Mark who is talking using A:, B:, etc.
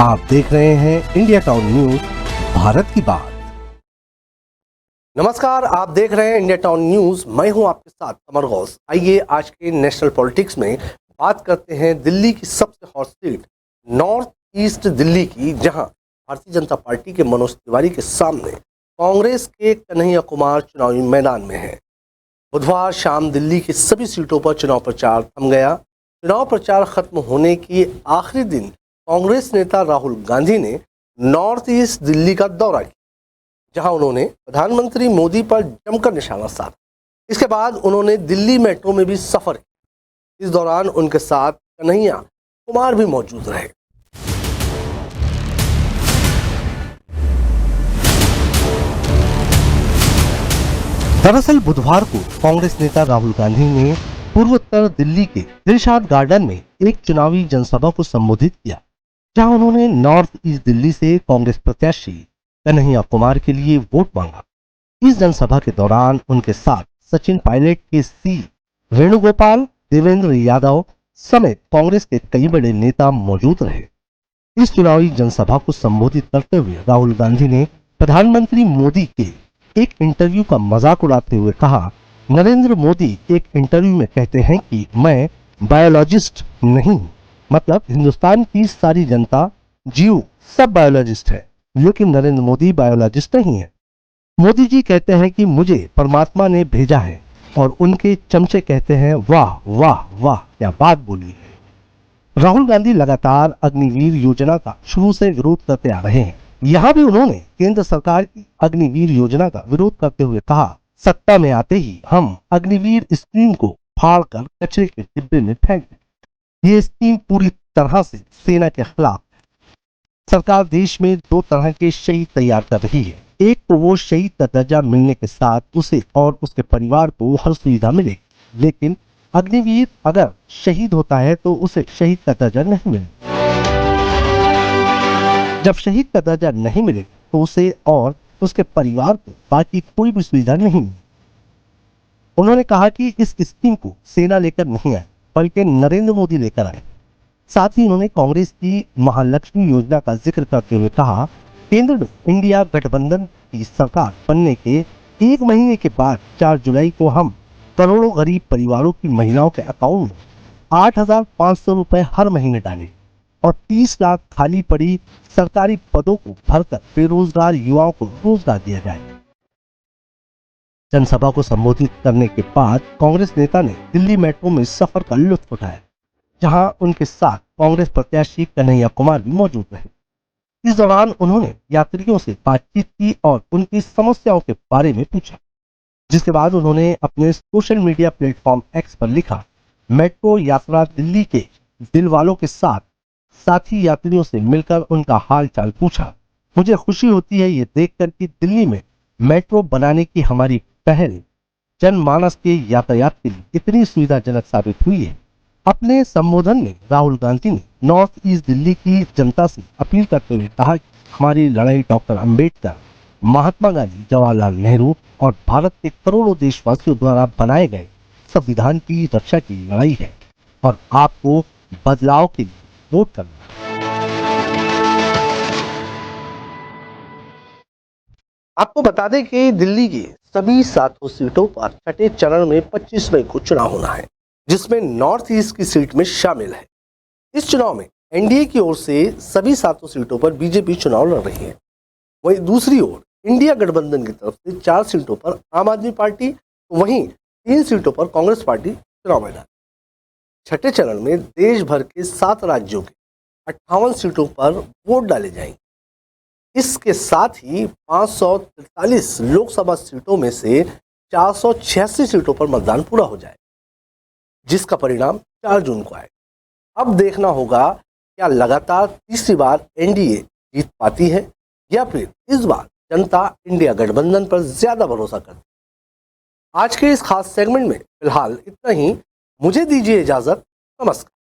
A: आप देख रहे हैं इंडिया टाउन न्यूज, भारत की बात। नमस्कार, आप देख रहे हैं इंडिया टाउन न्यूज। मैं हूं आपके साथ अमर गौस। आइए आज के नेशनल पॉलिटिक्स में बात करते हैं दिल्ली की सबसे hot seat north east Delhi की, जहां भारतीय जनता पार्टी के मनोज तिवारी के सामने कांग्रेस के कन्हैया कुमार चुनावी मैदान में है। बुधवार शाम दिल्ली की सभी सीटों पर चुनाव प्रचार थम गया। चुनाव प्रचार खत्म होने के आखिरी दिन कांग्रेस नेता राहुल गांधी ने नॉर्थ ईस्ट दिल्ली का दौरा किया, जहां उन्होंने प्रधानमंत्री मोदी पर जमकर निशाना साधा। इसके बाद उन्होंने दिल्ली मेट्रो में भी सफर किया। इस दौरान उनके साथ कन्हैया कुमार भी मौजूद रहे। दरअसल बुधवार को कांग्रेस नेता राहुल गांधी ने पूर्वोत्तर दिल्ली के दिलशाद गार्डन में एक चुनावी जनसभा को संबोधित किया, जहां उन्होंने नॉर्थ ईस्ट दिल्ली से कांग्रेस प्रत्याशी कन्हैया कुमार के लिए वोट मांगा। इस जनसभा के दौरान उनके साथ सचिन पायलट के सी वेणुगोपाल, देवेंद्र यादव समेत कांग्रेस के कई बड़े नेता मौजूद रहे। इस चुनावी जनसभा को संबोधित करते हुए राहुल गांधी ने प्रधानमंत्री मोदी के एक इंटरव्यू का मजाक उड़ाते हुए कहा, नरेंद्र मोदी एक इंटरव्यू में कहते हैं कि मैं बायोलॉजिस्ट नहीं, मतलब हिंदुस्तान की सारी जनता, जीव सब बायोलॉजिस्ट है, लेकिन नरेंद्र मोदी बायोलॉजिस्ट नहीं है। मोदी जी कहते हैं कि मुझे परमात्मा ने भेजा है, और उनके चमचे कहते हैं वाह वाह वाह क्या बात बोली है। राहुल गांधी लगातार अग्निवीर योजना का शुरू से विरोध करते आ रहे हैं। यहाँ भी उन्होंने केंद्र सरकार की अग्निवीर योजना का विरोध करते हुए कहा, सत्ता में आते ही हम अग्निवीर स्कीम को फाड़कर कचरे के डिब्बे में फेंक दें। ये स्कीम पूरी तरह से सेना के खिलाफ है। सरकार देश में दो तरह के शहीद तैयार कर रही है। एक तो वो शहीद का दर्जा मिलने के साथ उसे और उसके परिवार को हर सुविधा मिलेगी, लेकिन अग्निवीर अगर शहीद होता है तो उसे शहीद का दर्जा नहीं मिलेगा। जब शहीद का दर्जा नहीं मिले तो उसे और उसके परिवार को बाकी कोई भी सुविधा नहीं मिली। उन्होंने कहा कि इस स्कीम को सेना लेकर नहीं आए, बल्कि नरेंद्र मोदी लेकर आए। साथ ही उन्होंने कांग्रेस की महालक्ष्मी योजना का जिक्र करते हुए कहा, केंद्र में इंडिया गठबंधन की सरकार बनने के एक महीने के बाद 4 जुलाई को हम करोड़ों गरीब परिवारों की महिलाओं के अकाउंट में 8,500 रुपए हर महीने डालें और 30 लाख खाली पड़ी सरकारी पदों को भरकर बेरोजगार युवाओं को रोजगार दिया जाए। जनसभा को संबोधित करने के बाद कांग्रेस नेता ने दिल्ली मेट्रो में सफर का लुत्फ उठाया, जहां उनके साथ कांग्रेस प्रत्याशी कन्हैया कुमार भी मौजूद रहे। इस दौरान उन्होंने यात्रियों से बातचीत की और उनकी समस्याओं के बारे में पूछा, जिसके बाद उन्होंने अपने सोशल मीडिया प्लेटफॉर्म एक्स पर लिखा, मेट्रो यात्रा दिल्ली के दिल वालों के साथ साथी यात्रियों से मिलकर उनका हाल चाल पूछा। मुझे खुशी होती है ये देखकर कि दिल्ली में मेट्रो बनाने की हमारी पहल जनमानस के यातायात के लिए इतनी सुविधाजनक साबित हुई है। अपने संबोधन में राहुल गांधी ने नॉर्थ ईस्ट दिल्ली की जनता से अपील करते हुए कहा कि हमारी लड़ाई डॉक्टर अंबेडकर, महात्मा गांधी, जवाहरलाल नेहरू और भारत के करोड़ों देशवासियों द्वारा बनाए गए संविधान की रक्षा की लड़ाई है, और आपको बदलाव के लिए वोट करना। आपको बता दें कि दिल्ली की सभी 7 सीटों पर छठे चरण में 25 मई को चुनाव होना है, जिसमें नॉर्थ ईस्ट की सीट में शामिल है। इस चुनाव में एनडीए की ओर से सभी 7 सीटों पर बीजेपी चुनाव लड़ रही है। वहीं दूसरी ओर इंडिया गठबंधन की तरफ से 4 सीटों पर आम आदमी पार्टी, वहीं 3 सीटों पर कांग्रेस पार्टी चुनाव मैदान। छठे चरण में देश भर के 7 राज्यों के 58 सीटों पर वोट डाले जाएंगे। इसके साथ ही 543 लोकसभा सीटों में से 486 सीटों पर मतदान पूरा हो जाए, जिसका परिणाम 4 जून को आएगा। अब देखना होगा क्या लगातार तीसरी बार एनडीए जीत पाती है, या फिर इस बार जनता इंडिया गठबंधन पर ज्यादा भरोसा करती है। आज के इस खास सेगमेंट में फिलहाल इतना ही। मुझे दीजिए इजाजत। नमस्कार।